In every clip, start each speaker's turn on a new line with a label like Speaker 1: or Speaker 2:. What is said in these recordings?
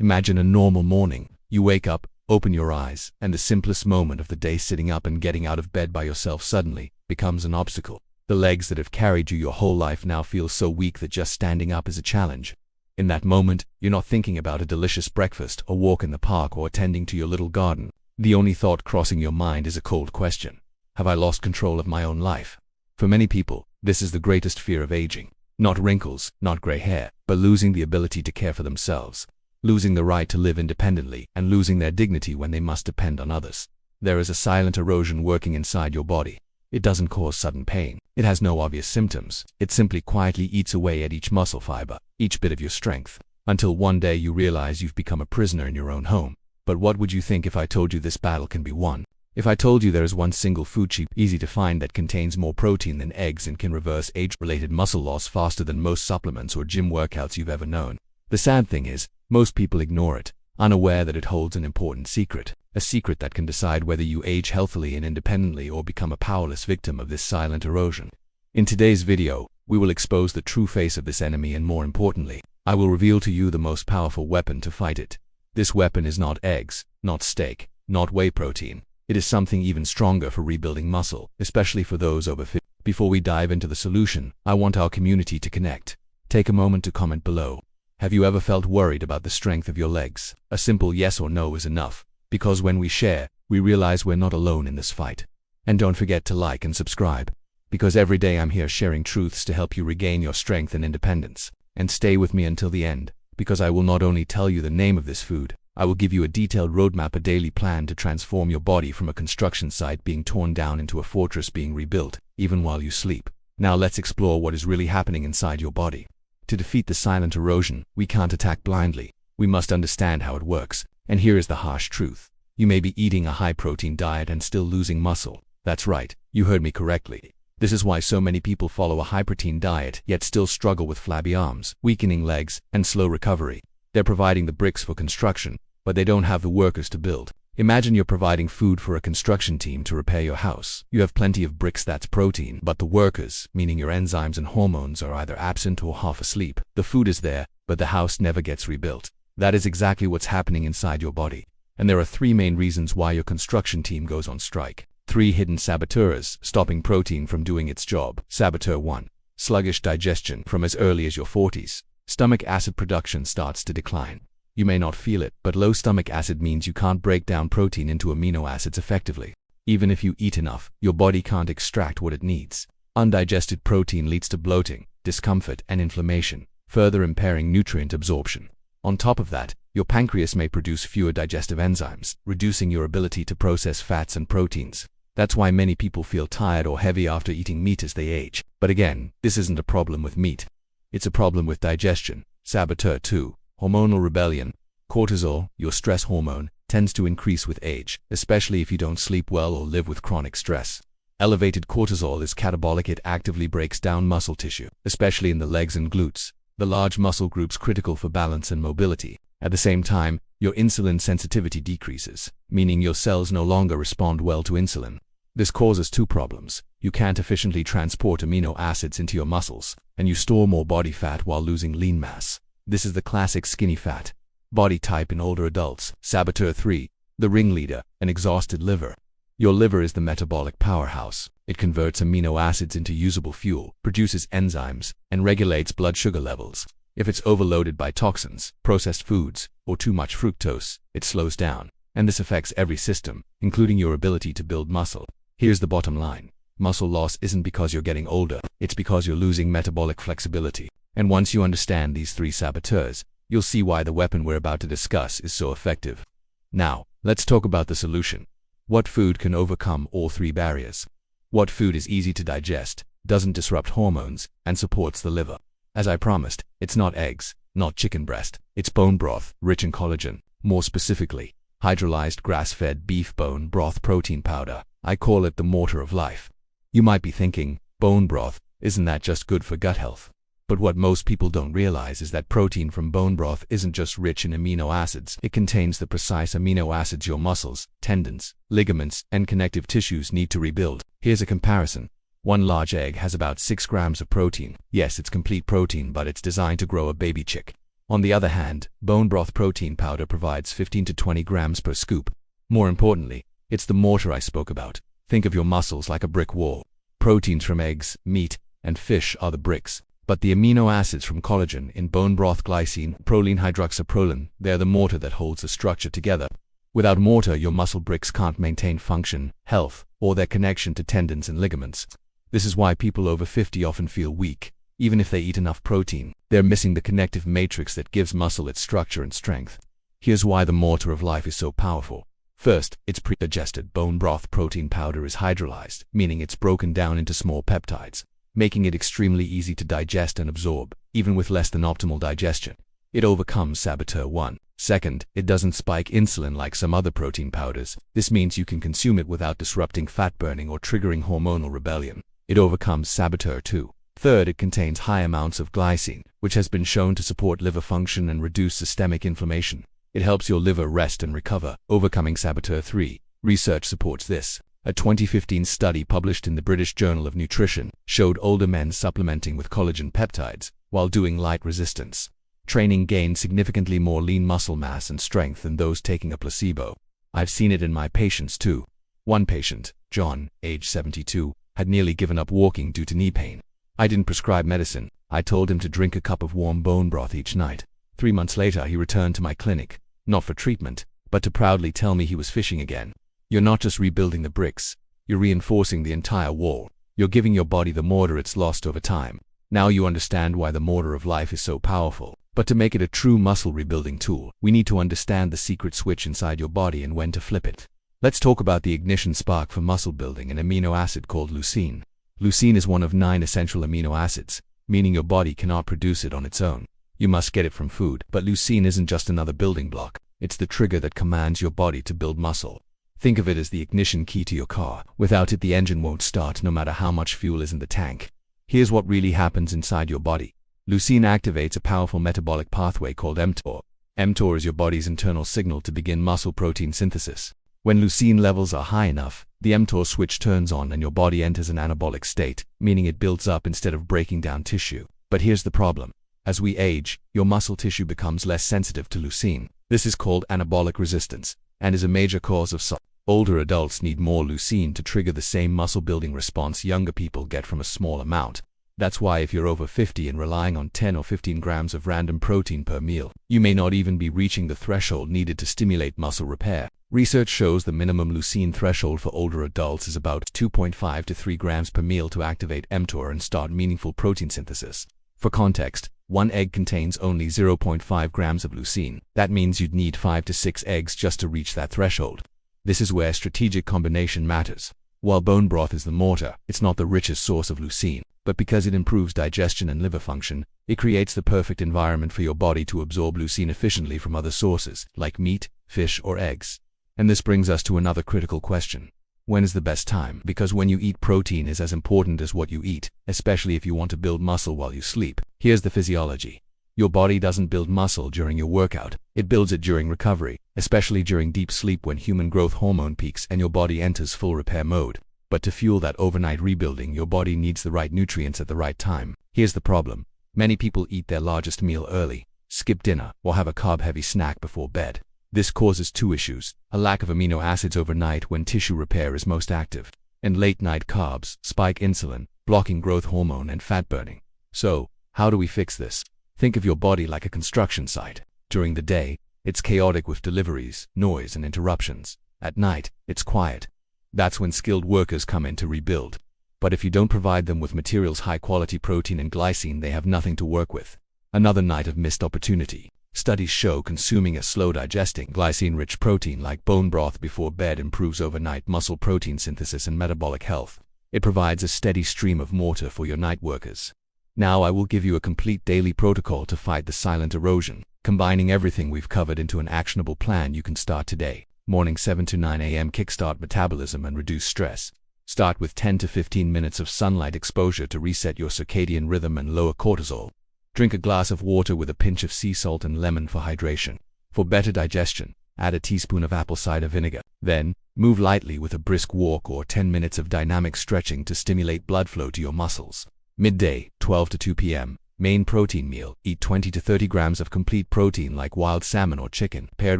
Speaker 1: Imagine a normal morning. You wake up, open your eyes, and the simplest moment of the day, sitting up and getting out of bed by yourself, suddenly becomes an obstacle. The legs that have carried you your whole life now feel so weak that just standing up is a challenge. In that moment, you're not thinking about a delicious breakfast, a walk in the park, or attending to your little garden. The only thought crossing your mind is a cold question. Have I lost control of my own life? For many people, this is the greatest fear of aging. Not wrinkles, not gray hair, but losing the ability to care for themselves. Losing the right to live independently, and losing their dignity when they must depend on others. There is a silent erosion working inside your body. It doesn't cause sudden pain. It has no obvious symptoms. It simply quietly eats away at each muscle fiber, each bit of your strength, until one day you realize you've become a prisoner in your own home. But what would you think if I told you this battle can be won? If I told you there is one single food, cheap, easy to find, that contains more protein than eggs and can reverse age-related muscle loss faster than most supplements or gym workouts you've ever known? The sad thing is, most people ignore it, unaware that it holds an important secret. A secret that can decide whether you age healthily and independently or become a powerless victim of this silent erosion. In today's video, we will expose the true face of this enemy, and more importantly, I will reveal to you the most powerful weapon to fight it. This weapon is not eggs, not steak, not whey protein. It is something even stronger for rebuilding muscle, especially for those over 50. Before we dive into the solution, I want our community to connect. Take a moment to comment below. Have you ever felt worried about the strength of your legs? A simple yes or no is enough, because when we share, we realize we're not alone in this fight. And don't forget to like and subscribe, because every day I'm here sharing truths to help you regain your strength and independence. And stay with me until the end, because I will not only tell you the name of this food, I will give you a detailed roadmap, a daily plan to transform your body from a construction site being torn down into a fortress being rebuilt, even while you sleep. Now let's explore what is really happening inside your body. To defeat the silent erosion, we can't attack blindly. We must understand how it works. And here is the harsh truth. You may be eating a high-protein diet and still losing muscle. That's right, you heard me correctly. This is why so many people follow a high-protein diet yet still struggle with flabby arms, weakening legs, and slow recovery. They're providing the bricks for construction, but they don't have the workers to build. Imagine you're providing food for a construction team to repair your house. You have plenty of bricks, that's protein, but the workers, meaning your enzymes and hormones, are either absent or half asleep. The food is there, but the house never gets rebuilt. That is exactly what's happening inside your body. And there are three main reasons why your construction team goes on strike. 3 hidden saboteurs stopping protein from doing its job. Saboteur 1. Sluggish digestion. From as early as your 40s, stomach acid production starts to decline. You may not feel it, but low stomach acid means you can't break down protein into amino acids effectively. Even if you eat enough, your body can't extract what it needs. Undigested protein leads to bloating, discomfort, and inflammation, further impairing nutrient absorption. On top of that, your pancreas may produce fewer digestive enzymes, reducing your ability to process fats and proteins. That's why many people feel tired or heavy after eating meat as they age. But again, this isn't a problem with meat. It's a problem with digestion. Saboteur 2. Hormonal rebellion. Cortisol, your stress hormone, tends to increase with age, especially if you don't sleep well or live with chronic stress. Elevated cortisol is catabolic. It actively breaks down muscle tissue, especially in the legs and glutes, the large muscle groups critical for balance and mobility. At the same time, your insulin sensitivity decreases, meaning your cells no longer respond well to insulin. This causes 2 problems. You can't efficiently transport amino acids into your muscles, and you store more body fat while losing lean mass. This is the classic skinny fat body type in older adults. Saboteur 3. The ringleader, an exhausted liver. Your liver is the metabolic powerhouse. It converts amino acids into usable fuel, produces enzymes, and regulates blood sugar levels. If it's overloaded by toxins, processed foods, or too much fructose, it slows down. And this affects every system, including your ability to build muscle. Here's the bottom line. Muscle loss isn't because you're getting older, it's because you're losing metabolic flexibility. And once you understand these 3 saboteurs, you'll see why the weapon we're about to discuss is so effective. Now, let's talk about the solution. What food can overcome all 3 barriers? What food is easy to digest, doesn't disrupt hormones, and supports the liver? As I promised, it's not eggs, not chicken breast. It's bone broth, rich in collagen. More specifically, hydrolyzed grass-fed beef bone broth protein powder. I call it the Mortar of Life. You might be thinking, bone broth, isn't that just good for gut health? But what most people don't realize is that protein from bone broth isn't just rich in amino acids. It contains the precise amino acids your muscles, tendons, ligaments, and connective tissues need to rebuild. Here's a comparison. 1 large egg has about 6 grams of protein. Yes, it's complete protein, but it's designed to grow a baby chick. On the other hand, bone broth protein powder provides 15 to 20 grams per scoop. More importantly, it's the mortar I spoke about. Think of your muscles like a brick wall. Proteins from eggs, meat, and fish are the bricks. But the amino acids from collagen in bone broth, glycine, proline, hydroxyproline, they're the mortar that holds the structure together. Without mortar, your muscle bricks can't maintain function, health, or their connection to tendons and ligaments. This is why people over 50 often feel weak. Even if they eat enough protein, they're missing the connective matrix that gives muscle its structure and strength. Here's why the Mortar of Life is so powerful. First, its pre-digested bone broth protein powder is hydrolyzed, meaning it's broken down into small peptides, making it extremely easy to digest and absorb, even with less than optimal digestion. It overcomes saboteur 1. Second, it doesn't spike insulin like some other protein powders. This means you can consume it without disrupting fat burning or triggering hormonal rebellion. It overcomes saboteur 2. Third, it contains high amounts of glycine, which has been shown to support liver function and reduce systemic inflammation. It helps your liver rest and recover, overcoming saboteur 3. Research supports this. A 2015 study published in the British Journal of Nutrition showed older men supplementing with collagen peptides while doing light resistance training gained significantly more lean muscle mass and strength than those taking a placebo. I've seen it in my patients too. One patient, John, age 72, had nearly given up walking due to knee pain. I didn't prescribe medicine. I told him to drink a cup of warm bone broth each night. 3 months later, he returned to my clinic, not for treatment, but to proudly tell me he was fishing again. You're not just rebuilding the bricks, you're reinforcing the entire wall. You're giving your body the mortar it's lost over time. Now you understand why the Mortar of Life is so powerful. But to make it a true muscle rebuilding tool, we need to understand the secret switch inside your body and when to flip it. Let's talk about the ignition spark for muscle building, an amino acid called leucine. Leucine is one of 9 essential amino acids, meaning your body cannot produce it on its own. You must get it from food. But leucine isn't just another building block. It's the trigger that commands your body to build muscle. Think of it as the ignition key to your car. Without it, the engine won't start no matter how much fuel is in the tank. Here's what really happens inside your body. Leucine activates a powerful metabolic pathway called mTOR. mTOR is your body's internal signal to begin muscle protein synthesis. When leucine levels are high enough, the mTOR switch turns on and your body enters an anabolic state, meaning it builds up instead of breaking down tissue. But here's the problem. As we age, your muscle tissue becomes less sensitive to leucine. This is called anabolic resistance, and is a major cause of older adults need more leucine to trigger the same muscle-building response younger people get from a small amount. That's why if you're over 50 and relying on 10 or 15 grams of random protein per meal, you may not even be reaching the threshold needed to stimulate muscle repair. Research shows the minimum leucine threshold for older adults is about 2.5 to 3 grams per meal to activate mTOR and start meaningful protein synthesis. For context, 1 egg contains only 0.5 grams of leucine. That means you'd need 5 to 6 eggs just to reach that threshold. This is where strategic combination matters. While bone broth is the mortar, it's not the richest source of leucine, but because it improves digestion and liver function, it creates the perfect environment for your body to absorb leucine efficiently from other sources, like meat, fish, or eggs. And this brings us to another critical question. When is the best time? Because when you eat, protein is as important as what you eat, especially if you want to build muscle while you sleep. Here's the physiology. Your body doesn't build muscle during your workout. It builds it during recovery, especially during deep sleep when human growth hormone peaks and your body enters full repair mode. But to fuel that overnight rebuilding, your body needs the right nutrients at the right time. Here's the problem. Many people eat their largest meal early, skip dinner, or have a carb-heavy snack before bed. This causes 2 issues: a lack of amino acids overnight when tissue repair is most active, and late-night carbs spike insulin, blocking growth hormone and fat burning. So, how do we fix this? Think of your body like a construction site. During the day, it's chaotic with deliveries, noise, and interruptions. At night, it's quiet. That's when skilled workers come in to rebuild. But if you don't provide them with materials, high-quality protein and glycine, they have nothing to work with. Another night of missed opportunity. Studies show consuming a slow-digesting, glycine-rich protein like bone broth before bed improves overnight muscle protein synthesis and metabolic health. It provides a steady stream of mortar for your night workers. Now I will give you a complete daily protocol to fight the silent erosion, combining everything we've covered into an actionable plan you can start today. Morning 7 to 9 a.m. Kickstart metabolism and reduce stress. Start with 10 to 15 minutes of sunlight exposure to reset your circadian rhythm and lower cortisol. Drink a glass of water with a pinch of sea salt and lemon for hydration. For better digestion, add a teaspoon of apple cider vinegar. Then, move lightly with a brisk walk or 10 minutes of dynamic stretching to stimulate blood flow to your muscles. Midday, 12 to 2 p.m. Main protein meal. Eat 20 to 30 grams of complete protein like wild salmon or chicken, paired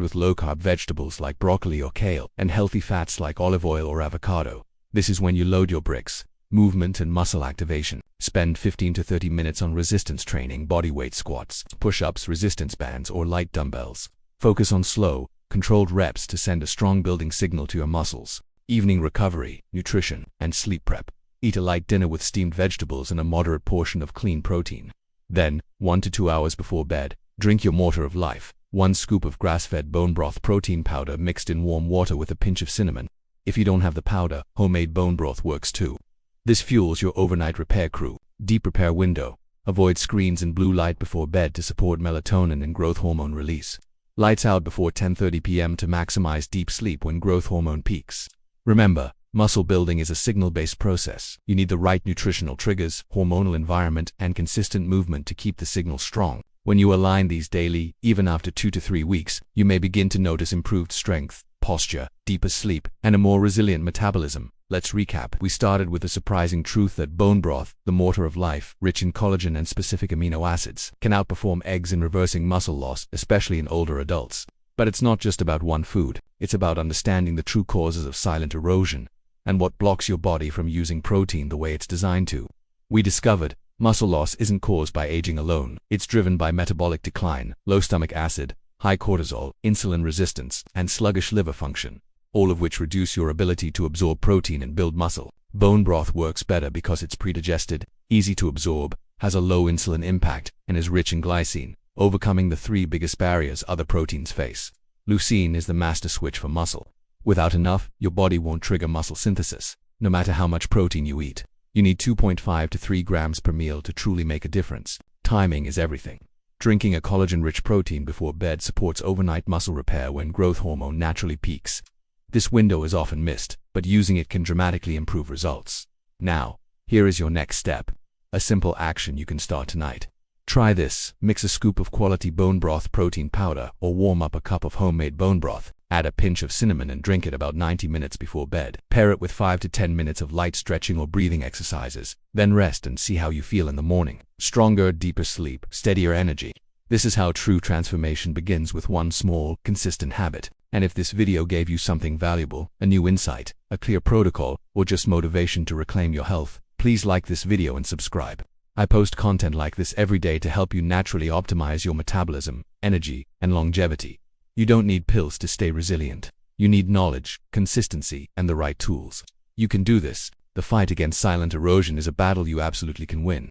Speaker 1: with low-carb vegetables like broccoli or kale, and healthy fats like olive oil or avocado. This is when you load your bricks. Movement and muscle activation. Spend 15 to 30 minutes on resistance training, bodyweight squats, push-ups, resistance bands, or light dumbbells. Focus on slow, controlled reps to send a strong building signal to your muscles. Evening recovery, nutrition, and sleep prep. Eat a light dinner with steamed vegetables and a moderate portion of clean protein. Then, 1 to 2 hours before bed, drink your Mortar of Life, 1 scoop of grass-fed bone broth protein powder mixed in warm water with a pinch of cinnamon. If you don't have the powder, homemade bone broth works too. This fuels your overnight repair crew. Deep repair window. Avoid screens and blue light before bed to support melatonin and growth hormone release. Lights out before 10:30 p.m. to maximize deep sleep when growth hormone peaks. Remember, muscle building is a signal-based process. You need the right nutritional triggers, hormonal environment, and consistent movement to keep the signal strong. When you align these daily, even after 2 to 3 weeks, you may begin to notice improved strength, posture, deeper sleep, and a more resilient metabolism. Let's recap. We started with the surprising truth that bone broth, the Mortar of Life, rich in collagen and specific amino acids, can outperform eggs in reversing muscle loss, especially in older adults. But it's not just about one food. It's about understanding the true causes of silent erosion and what blocks your body from using protein the way it's designed to. We discovered muscle loss isn't caused by aging alone. It's driven by metabolic decline, low stomach acid, high cortisol, insulin resistance, and sluggish liver function, all of which reduce your ability to absorb protein and build muscle. Bone broth works better because it's pre-digested, easy to absorb, has a low insulin impact, and is rich in glycine, overcoming the 3 biggest barriers other proteins face. Leucine is the master switch for muscle. Without enough, your body won't trigger muscle synthesis, no matter how much protein you eat. You need 2.5 to 3 grams per meal to truly make a difference. Timing is everything. Drinking a collagen-rich protein before bed supports overnight muscle repair when growth hormone naturally peaks. This window is often missed, but using it can dramatically improve results. Now, here is your next step. A simple action you can start tonight. Try this. Mix a scoop of quality bone broth protein powder or warm up a cup of homemade bone broth. Add a pinch of cinnamon and drink it about 90 minutes before bed. Pair it with 5 to 10 minutes of light stretching or breathing exercises. Then rest and see how you feel in the morning. Stronger, deeper sleep, steadier energy. This is how true transformation begins, with one small, consistent habit. And if this video gave you something valuable, a new insight, a clear protocol, or just motivation to reclaim your health, please like this video and subscribe. I post content like this every day to help you naturally optimize your metabolism, energy, and longevity. You don't need pills to stay resilient. You need knowledge, consistency, and the right tools. You can do this. The fight against silent erosion is a battle you absolutely can win.